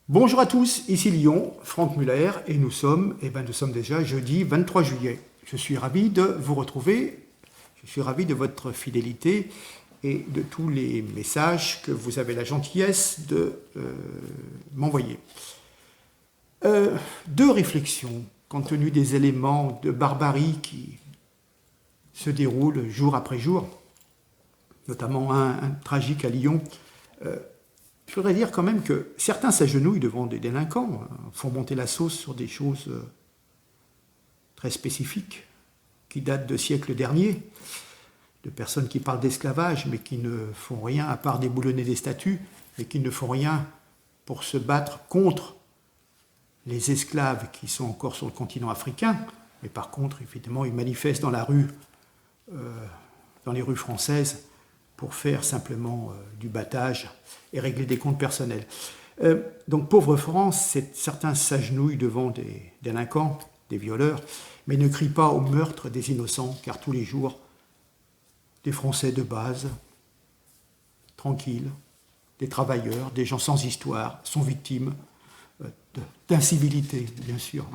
Bonjour à tous, ici Lyon, Franck Muller, et nous sommes déjà jeudi 23 juillet. Je suis ravi de vous retrouver, je suis ravi de votre fidélité et de tous les messages que vous avez la gentillesse de m'envoyer. Deux réflexions, compte tenu des éléments de barbarie qui se déroulent jour après jour, notamment un tragique à Lyon. Je voudrais dire quand même que certains s'agenouillent devant des délinquants, font monter la sauce sur des choses très spécifiques, qui datent de siècles derniers, de personnes qui parlent d'esclavage, mais qui ne font rien à part déboulonner des statues, et qui ne font rien pour se battre contre les esclaves qui sont encore sur le continent africain, mais par contre, évidemment, ils manifestent dans la rue, dans les rues françaises, pour faire simplement du battage et régler des comptes personnels. Donc, pauvre France, certains s'agenouillent devant des délinquants, des violeurs, mais ne crient pas au meurtre des innocents, car tous les jours, des Français de base, tranquilles, des travailleurs, des gens sans histoire, sont victimes d'incivilité, bien sûr,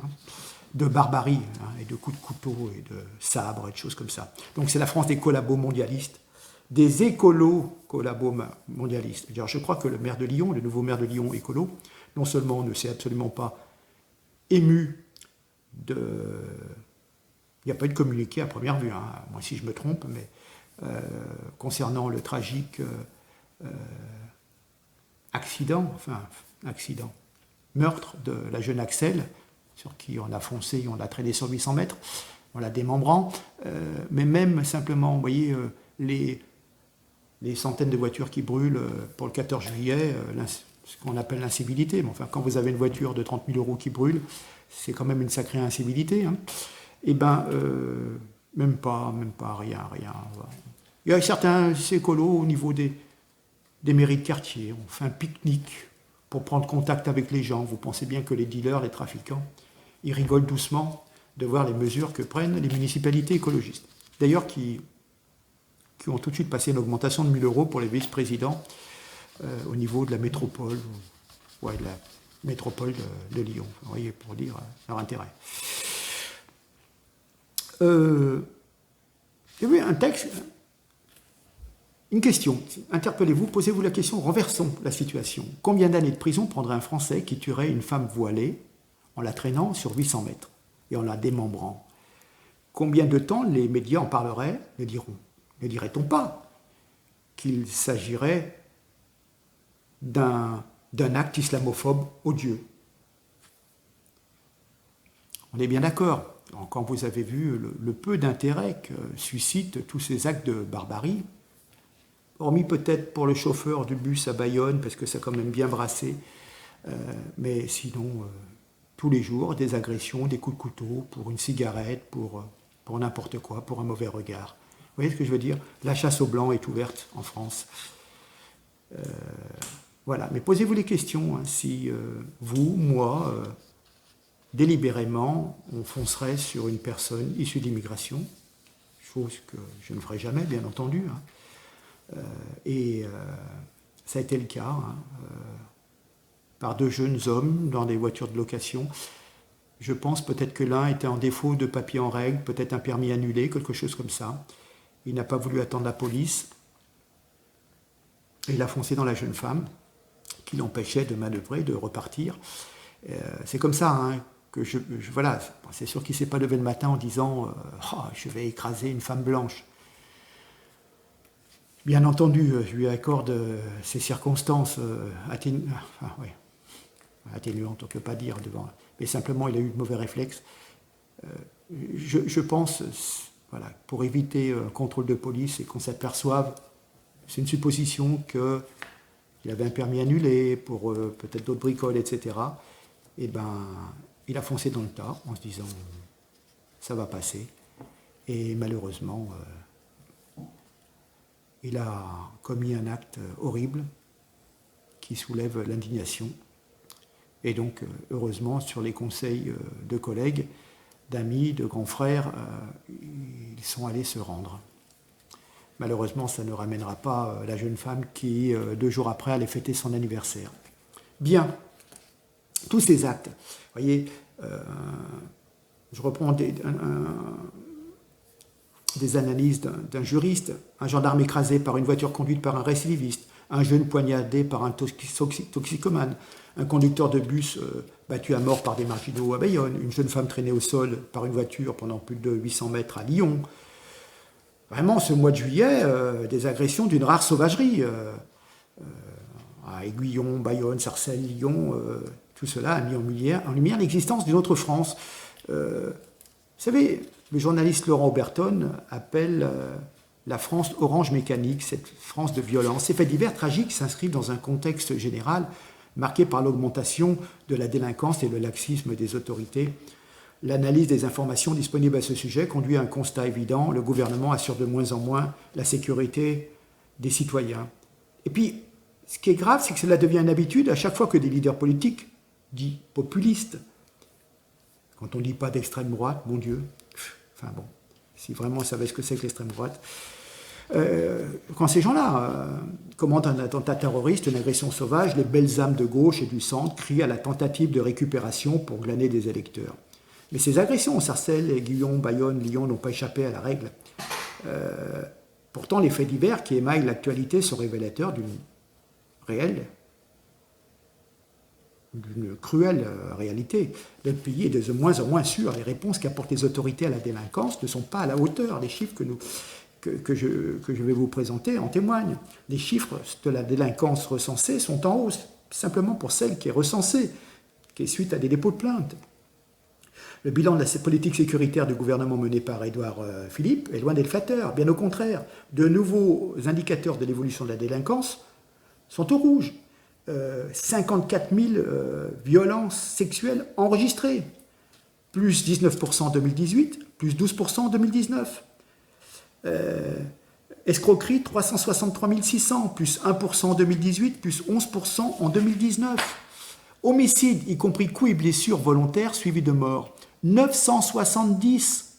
de barbarie, et de coups de couteau, et de sabres, et de choses comme ça. Donc c'est la France des collabos mondialistes, des écolos collabos mondialistes. Alors, je crois que le maire de Lyon, le nouveau maire de Lyon écolo, non seulement ne s'est absolument pas ému de... Il n'y a pas eu de communiqué à première vue, moi si je me trompe, mais concernant le tragique meurtre de la jeune Axelle, sur qui on a foncé, on l'a traîné sur 800 mètres, en la démembrant, mais même simplement, vous voyez, les centaines de voitures qui brûlent pour le 14 juillet, ce qu'on appelle l'incivilité. Mais enfin, quand vous avez une voiture de 30 000 € qui brûle, c'est quand même une sacrée incivilité. Et même pas, rien. Il y a certains écolos au niveau des mairies de quartier. On fait un pique-nique pour prendre contact avec les gens. Vous pensez bien que les dealers, les trafiquants, ils rigolent doucement de voir les mesures que prennent les municipalités écologistes. D'ailleurs, qui ont tout de suite passé une augmentation de 1 000 € pour les vice-présidents au niveau de la métropole, de la métropole de Lyon, vous voyez, pour dire leur intérêt. Et oui, un texte, une question, interpellez-vous, posez-vous la question, renversons la situation. Combien d'années de prison prendrait un Français qui tuerait une femme voilée en la traînant sur 800 mètres et en la démembrant? Combien de temps les médias en parleraient, ne dirait-on pas qu'il s'agirait d'un acte islamophobe odieux? On est bien d'accord. Quand vous avez vu le peu d'intérêt que suscitent tous ces actes de barbarie, hormis peut-être pour le chauffeur du bus à Bayonne, parce que ça a quand même bien brassé, mais sinon, tous les jours, des agressions, des coups de couteau, pour une cigarette, pour n'importe quoi, pour un mauvais regard. Vous voyez ce que je veux dire? La chasse aux blancs est ouverte en France. Voilà, mais posez-vous les questions, si vous, moi, délibérément, on foncerait sur une personne issue d'immigration, chose que je ne ferai jamais, bien entendu, ça a été le cas, par deux jeunes hommes dans des voitures de location. Je pense peut-être que l'un était en défaut de papier en règle, peut-être un permis annulé, quelque chose comme ça. Il n'a pas voulu attendre la police. Et il a foncé dans la jeune femme, qui l'empêchait de manœuvrer, de repartir. C'est comme ça que voilà, c'est sûr qu'il ne s'est pas levé le matin en disant je vais écraser une femme blanche. Bien entendu, je lui accorde ces circonstances atténuantes, on ne peut pas dire devant, mais simplement il a eu de mauvais réflexes. Je pense, voilà, pour éviter un contrôle de police et qu'on s'aperçoive, c'est une supposition qu'il avait un permis annulé pour peut-être d'autres bricoles, etc. Et il a foncé dans le tas en se disant ça va passer. Et malheureusement, il a commis un acte horrible qui soulève l'indignation. Et donc, heureusement, sur les conseils de collègues, d'amis, de grands frères, ils sont allés se rendre. Malheureusement, ça ne ramènera pas la jeune femme qui, 2 jours après, allait fêter son anniversaire. Bien. tous ces actes. Vous voyez, je reprends des analyses d'un juriste, un gendarme écrasé par une voiture conduite par un récidiviste, un jeune poignardé par un toxicomane, un conducteur de bus battu à mort par des marginaux à Bayonne, une jeune femme traînée au sol par une voiture pendant plus de 800 mètres à Lyon. Vraiment, ce mois de juillet, des agressions d'une rare sauvagerie. À Aiguillon, Bayonne, Sarcelles, Lyon, tout cela a mis en lumière l'existence d'une autre France. Vous savez, le journaliste Laurent Oberton appelle la France orange mécanique, cette France de violence. Ces faits divers tragiques s'inscrivent dans un contexte général marqué par l'augmentation de la délinquance et le laxisme des autorités. L'analyse des informations disponibles à ce sujet conduit à un constat évident. Le gouvernement assure de moins en moins la sécurité des citoyens. Et puis, ce qui est grave, c'est que cela devient une habitude à chaque fois que des leaders politiques, dits populistes, quand on ne dit pas d'extrême droite, mon Dieu, enfin bon, si vraiment on savait ce que c'est que l'extrême droite, quand ces gens-là commandent un attentat terroriste, une agression sauvage, les belles âmes de gauche et du centre crient à la tentative de récupération pour glaner des électeurs. Mais ces agressions, Sarcelles, Aiguillon, Bayonne, Lyon, n'ont pas échappé à la règle. Pourtant, les faits divers qui émaillent l'actualité sont révélateurs d'une cruelle réalité. Notre pays est de moins en moins sûr. Les réponses qu'apportent les autorités à la délinquance ne sont pas à la hauteur. Les chiffres que je vais vous présenter en témoignent. Les chiffres de la délinquance recensée sont en hausse, simplement pour celle qui est recensée, qui est suite à des dépôts de plainte. Le bilan de la politique sécuritaire du gouvernement mené par Édouard Philippe est loin d'être flatteur. Bien au contraire, de nouveaux indicateurs de l'évolution de la délinquance sont au rouge. 54 000 violences sexuelles enregistrées, plus 19% en 2018, plus 12% en 2019. Escroquerie, 363 600, plus 1% en 2018, plus 11% en 2019. Homicide, y compris coups et blessures volontaires suivis de mort, 970.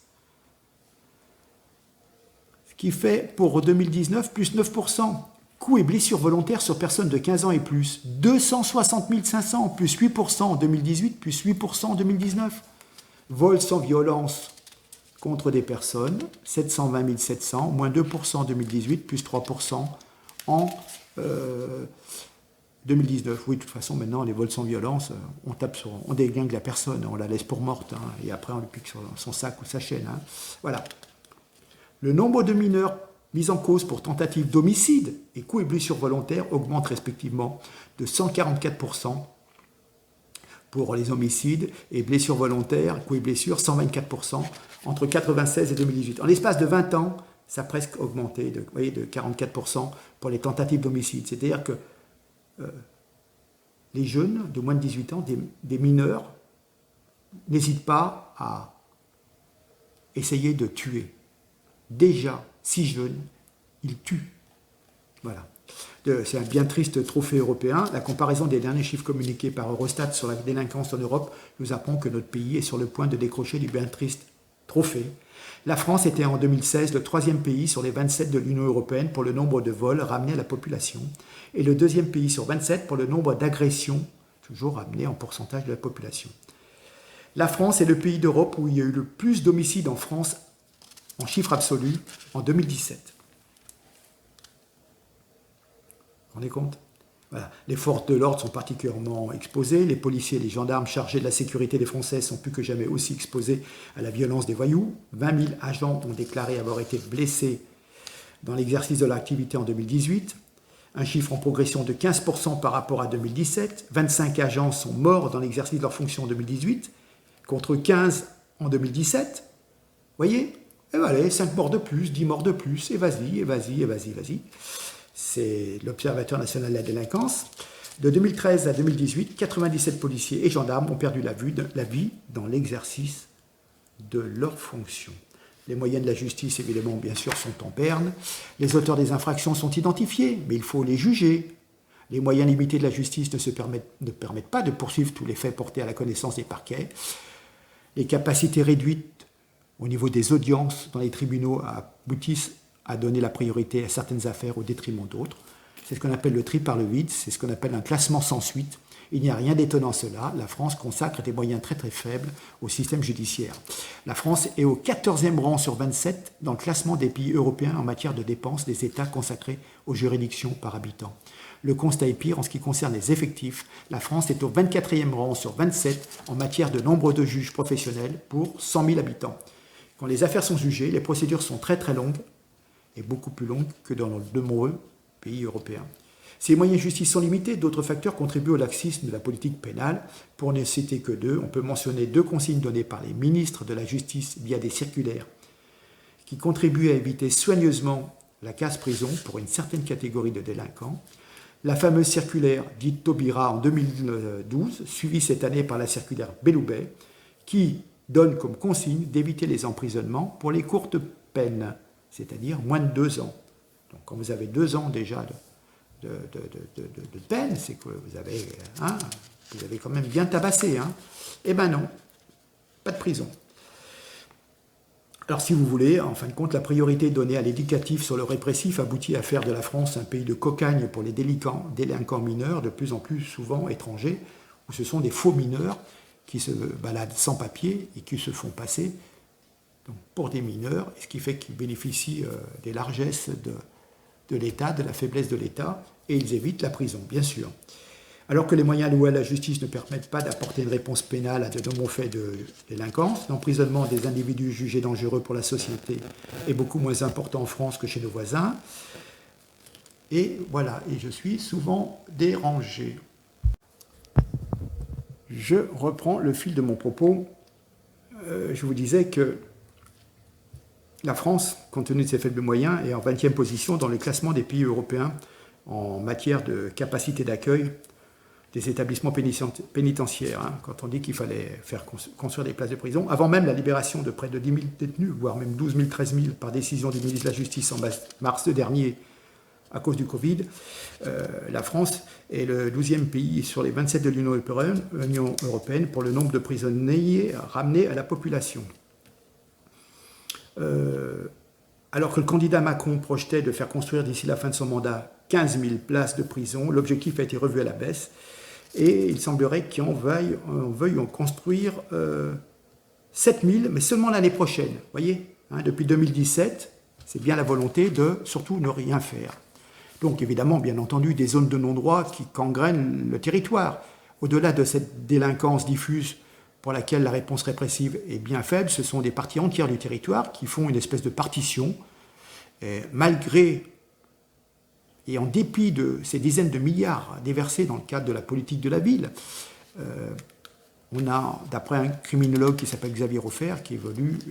Ce qui fait pour 2019, plus 9%. Coups et blessures volontaires sur personnes de 15 ans et plus, 260 500, plus 8% en 2018, plus 8% en 2019. Vols sans violence contre des personnes, 720 700, moins 2% en 2018, plus 3% en 2019. Oui, de toute façon, maintenant, les vols sans violence, on déglingue la personne, on la laisse pour morte, hein, et après on lui pique son sac ou sa chaîne. Hein. Voilà. Le nombre de mineurs mis en cause pour tentative d'homicide et coups et blessures volontaires augmente respectivement de 144% pour les homicides et blessures volontaires, coups et blessures, 124% entre 1996 et 2018. En l'espace de 20 ans, ça a presque augmenté de 44% pour les tentatives d'homicide. C'est-à-dire que les jeunes de moins de 18 ans, des mineurs, n'hésitent pas à essayer de tuer. Déjà, si jeunes, ils tuent. Voilà. C'est un bien triste trophée européen. La comparaison des derniers chiffres communiqués par Eurostat sur la délinquance en Europe nous apprend que notre pays est sur le point de décrocher du bien triste trophée. La France était en 2016 le 3e pays sur les 27 de l'Union européenne pour le nombre de vols ramenés à la population et le 2e pays sur 27 pour le nombre d'agressions, toujours ramenées en pourcentage de la population. La France est le pays d'Europe où il y a eu le plus d'homicides en France en chiffre absolu en 2017. Vous vous rendez compte ? Voilà. Les forces de l'ordre sont particulièrement exposées. Les policiers et les gendarmes chargés de la sécurité des Français sont plus que jamais aussi exposés à la violence des voyous. 20 000 agents ont déclaré avoir été blessés dans l'exercice de leur activité en 2018. Un chiffre en progression de 15% par rapport à 2017. 25 agents sont morts dans l'exercice de leur fonction en 2018, contre 15 en 2017. Vous voyez ? Et voilà, 5 morts de plus, 10 morts de plus, et vas-y. C'est l'Observatoire national de la délinquance. De 2013 à 2018, 97 policiers et gendarmes ont perdu la vie dans l'exercice de leurs fonctions. Les moyens de la justice, évidemment, bien sûr, sont en berne. Les auteurs des infractions sont identifiés, mais il faut les juger. Les moyens limités de la justice ne permettent pas de poursuivre tous les faits portés à la connaissance des parquets. Les capacités réduites au niveau des audiences dans les tribunaux aboutissent à donner la priorité à certaines affaires au détriment d'autres. C'est ce qu'on appelle le tri par le vide, c'est ce qu'on appelle un classement sans suite. Il n'y a rien d'étonnant à cela, la France consacre des moyens très très faibles au système judiciaire. La France est au 14e rang sur 27 dans le classement des pays européens en matière de dépenses des États consacrés aux juridictions par habitant. Le constat est pire en ce qui concerne les effectifs. La France est au 24e rang sur 27 en matière de nombre de juges professionnels pour 100 000 habitants. Quand les affaires sont jugées, les procédures sont très très longues et beaucoup plus longues que dans de nombreux pays européens. Si les moyens de justice sont limités, d'autres facteurs contribuent au laxisme de la politique pénale. Pour ne citer que deux, on peut mentionner 2 consignes données par les ministres de la Justice via des circulaires qui contribuent à éviter soigneusement la casse-prison pour une certaine catégorie de délinquants. La fameuse circulaire dite Taubira en 2012, suivie cette année par la circulaire Belloubet, qui donne comme consigne d'éviter les emprisonnements pour les courtes peines, c'est-à-dire moins de 2 ans. Donc quand vous avez 2 ans déjà de peine, c'est que vous avez quand même bien tabassé. Eh ben non, pas de prison. Alors si vous voulez, en fin de compte, la priorité donnée à l'éducatif sur le répressif aboutit à faire de la France un pays de cocagne pour les délinquants mineurs, de plus en plus souvent étrangers, où ce sont des faux mineurs qui se baladent sans papier et qui se font passer donc, pour des mineurs, ce qui fait qu'ils bénéficient des largesses de l'État, de la faiblesse de l'État, et ils évitent la prison, bien sûr. Alors que les moyens alloués à la justice ne permettent pas d'apporter une réponse pénale à de nombreux faits de délinquance, l'emprisonnement des individus jugés dangereux pour la société est beaucoup moins important en France que chez nos voisins. Et voilà, et je suis souvent dérangé. Je reprends le fil de mon propos. Je vous disais que la France, compte tenu de ses faibles moyens, est en 20e position dans le classement des pays européens en matière de capacité d'accueil des établissements pénitentiaires, quand on dit qu'il fallait faire construire des places de prison, avant même la libération de près de 10 000 détenus, voire même 12 000, 13 000, par décision du ministre de la Justice en mars dernier, à cause du Covid, la France est le 12e pays sur les 27 de l'Union européenne pour le nombre de prisonniers ramenés à la population. Alors que le candidat Macron projetait de faire construire d'ici la fin de son mandat 15 000 places de prison, l'objectif a été revu à la baisse et il semblerait qu'on veuille en construire 7 000, mais seulement l'année prochaine. Vous voyez, depuis 2017, c'est bien la volonté de surtout ne rien faire. Donc évidemment, bien entendu, des zones de non-droit qui gangrènent le territoire. Au-delà de cette délinquance diffuse pour laquelle la réponse répressive est bien faible, ce sont des parties entières du territoire qui font une espèce de partition. Et malgré et en dépit de ces dizaines de milliards déversés dans le cadre de la politique de la ville, on a, d'après un criminologue qui s'appelle Xavier Offert, qui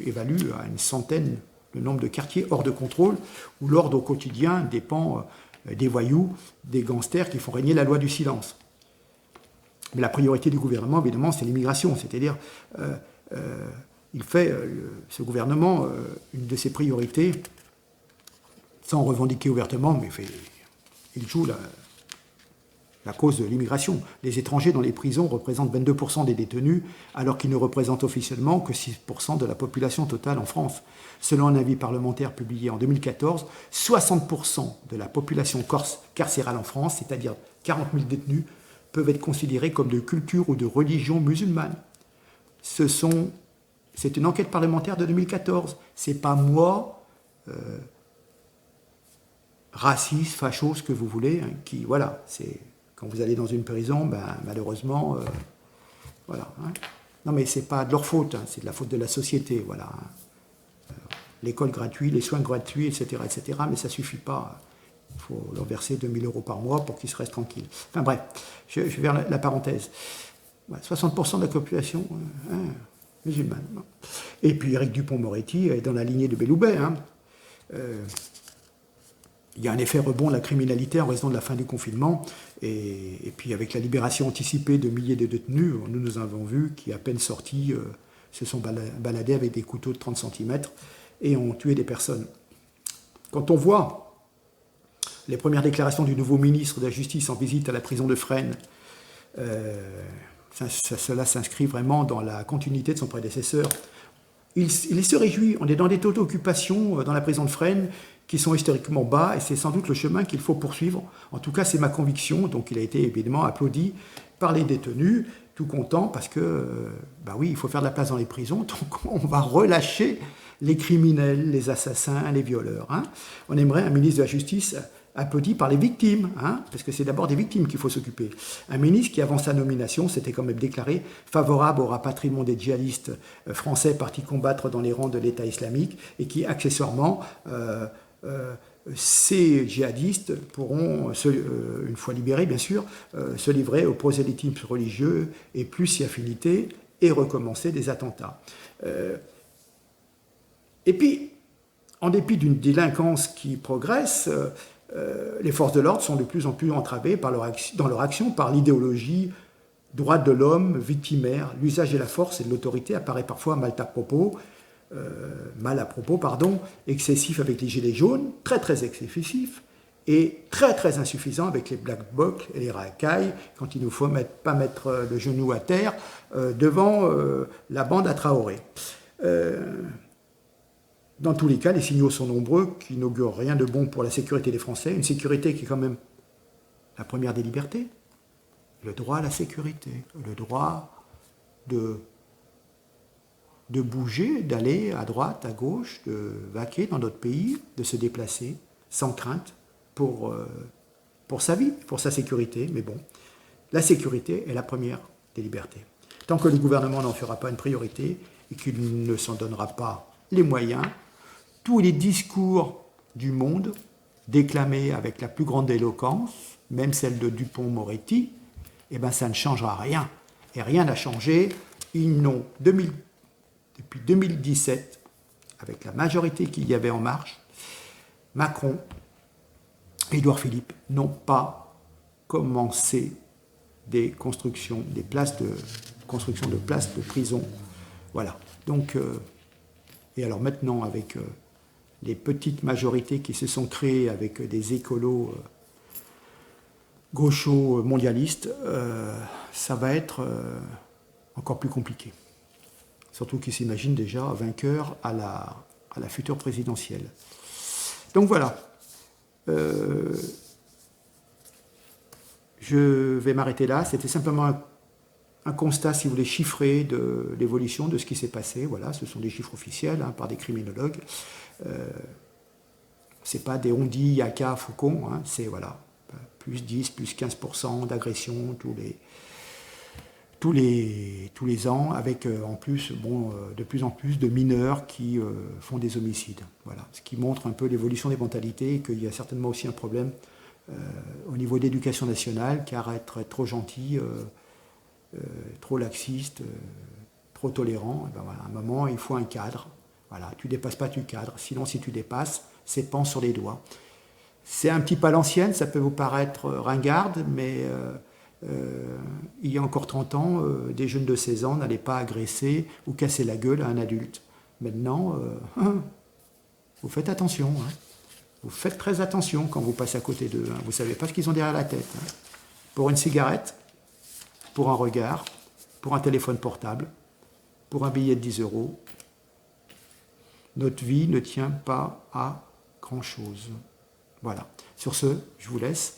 évalue à une centaine le nombre de quartiers hors de contrôle, où l'ordre au quotidien dépend des voyous, des gangsters qui font régner la loi du silence. Mais la priorité du gouvernement, évidemment, c'est l'immigration. C'est-à-dire, il fait, ce gouvernement, une de ses priorités, sans revendiquer ouvertement, mais il joue la cause de l'immigration. Les étrangers dans les prisons représentent 22% des détenus, alors qu'ils ne représentent officiellement que 6% de la population totale en France. Selon un avis parlementaire publié en 2014, 60% de la population carcérale en France, c'est-à-dire 40 000 détenus, peuvent être considérés comme de culture ou de religion musulmane. C'est une enquête parlementaire de 2014. C'est pas moi, raciste, facho, ce que vous voulez, qui, voilà, c'est quand vous allez dans une prison, malheureusement, voilà. Non, mais c'est pas de leur faute, c'est de la faute de la société, voilà. L'école gratuite, les soins gratuits, etc., mais ça suffit pas. Il faut leur verser 2 000 € par mois pour qu'ils se restent tranquilles. Enfin bref, je vais vers la parenthèse. 60% de la population musulmane. Et puis Éric Dupond-Moretti est dans la lignée de Belloubet. Il y a un effet rebond de la criminalité en raison de la fin du confinement. Et puis avec la libération anticipée de milliers de détenus, nous avons vu qui, à peine sortis, se sont baladés avec des couteaux de 30 cm et ont tué des personnes. Quand on voit les premières déclarations du nouveau ministre de la Justice en visite à la prison de Fresnes, cela s'inscrit vraiment dans la continuité de son prédécesseur. Il se réjouit, on est dans des taux d'occupation dans la prison de Fresnes qui sont historiquement bas, et c'est sans doute le chemin qu'il faut poursuivre. En tout cas, c'est ma conviction. Donc il a été évidemment applaudi par les détenus, tout contents, parce que, bah oui, il faut faire de la place dans les prisons, donc on va relâcher les criminels, les assassins, les violeurs. Hein. On aimerait un ministre de la Justice applaudi par les victimes, hein, parce que c'est d'abord des victimes qu'il faut s'occuper. Un ministre qui, avant sa nomination, s'était quand même déclaré favorable au rapatriement des djihadistes français partis combattre dans les rangs de l'État islamique, et qui, accessoirement, ces djihadistes pourront, une fois libérés bien sûr, se livrer au prosélytisme religieux et plus s'y affinités et recommencer des attentats. Et puis, en dépit d'une délinquance qui progresse, les forces de l'ordre sont de plus en plus entravées dans leur action par l'idéologie droit de l'homme, victimaire. L'usage de la force et de l'autorité apparaît parfois mal à propos, excessif avec les gilets jaunes, très très excessif, et très très insuffisant avec les black blocs et les racailles, quand il ne faut pas mettre le genou à terre devant la bande à Traoré. Dans tous les cas, les signaux sont nombreux qui n'augurent rien de bon pour la sécurité des Français, une sécurité qui est quand même la première des libertés, le droit à la sécurité, le droit de bouger, d'aller à droite, à gauche, de vaquer dans notre pays, de se déplacer sans crainte pour sa vie, pour sa sécurité. Mais bon, la sécurité est la première des libertés. Tant que le gouvernement n'en fera pas une priorité et qu'il ne s'en donnera pas les moyens, tous les discours du monde, déclamés avec la plus grande éloquence, même celle de Dupond-Moretti, eh ben ça ne changera rien. Et rien n'a changé. Ils n'ont, depuis 2017, avec la majorité qu'il y avait en marche, Macron et Édouard Philippe n'ont pas commencé des constructions, construction de places de prison. Voilà. Donc, et alors maintenant, avec les petites majorités qui se sont créées avec des écolos gauchos mondialistes, ça va être encore plus compliqué. Surtout qu'ils s'imaginent déjà vainqueurs à la future présidentielle. Donc voilà. Je vais m'arrêter là. C'était simplement un constat, si vous voulez, chiffré de l'évolution de ce qui s'est passé. Voilà, ce sont des chiffres officiels hein, par des criminologues. C'est pas des on-dit, yaka, faucon. Hein, c'est voilà, plus 10, plus 15% d'agression tous les ans, avec en plus de plus en plus de mineurs qui font des homicides. Voilà, ce qui montre un peu l'évolution des mentalités et qu'il y a certainement aussi un problème au niveau d'éducation nationale, car être trop gentil, trop laxiste, trop tolérant, ben voilà, à un moment il faut un cadre. Voilà, tu dépasses pas du cadre, sinon si tu dépasses, c'est pan sur les doigts. C'est un petit peu à l'ancienne, ça peut vous paraître ringarde, mais il y a encore 30 ans, des jeunes de 16 ans n'allaient pas agresser ou casser la gueule à un adulte. Maintenant, vous faites attention. Hein. Vous faites très attention quand vous passez à côté d'eux. Hein. Vous ne savez pas ce qu'ils ont derrière la tête. Hein. Pour une cigarette, pour un regard, pour un téléphone portable, pour un billet de 10 €, notre vie ne tient pas à grand-chose. Voilà. Sur ce, je vous laisse.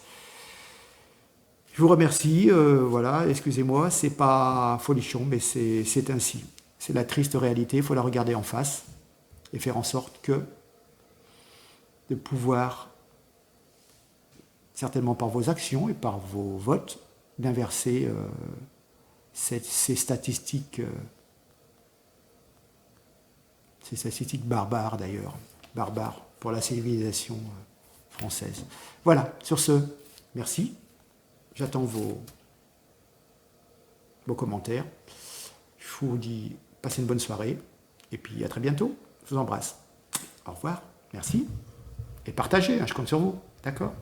Je vous remercie. Voilà, excusez-moi, c'est pas folichon, mais c'est ainsi. C'est la triste réalité. Il faut la regarder en face et faire en sorte de pouvoir, certainement par vos actions et par vos votes, d'inverser ces statistiques barbares d'ailleurs, barbares pour la civilisation française. Voilà, sur ce, merci. J'attends vos commentaires. Je vous dis, passez une bonne soirée et puis à très bientôt. Je vous embrasse. Au revoir, merci. Et partagez, hein, je compte sur vous. D'accord ?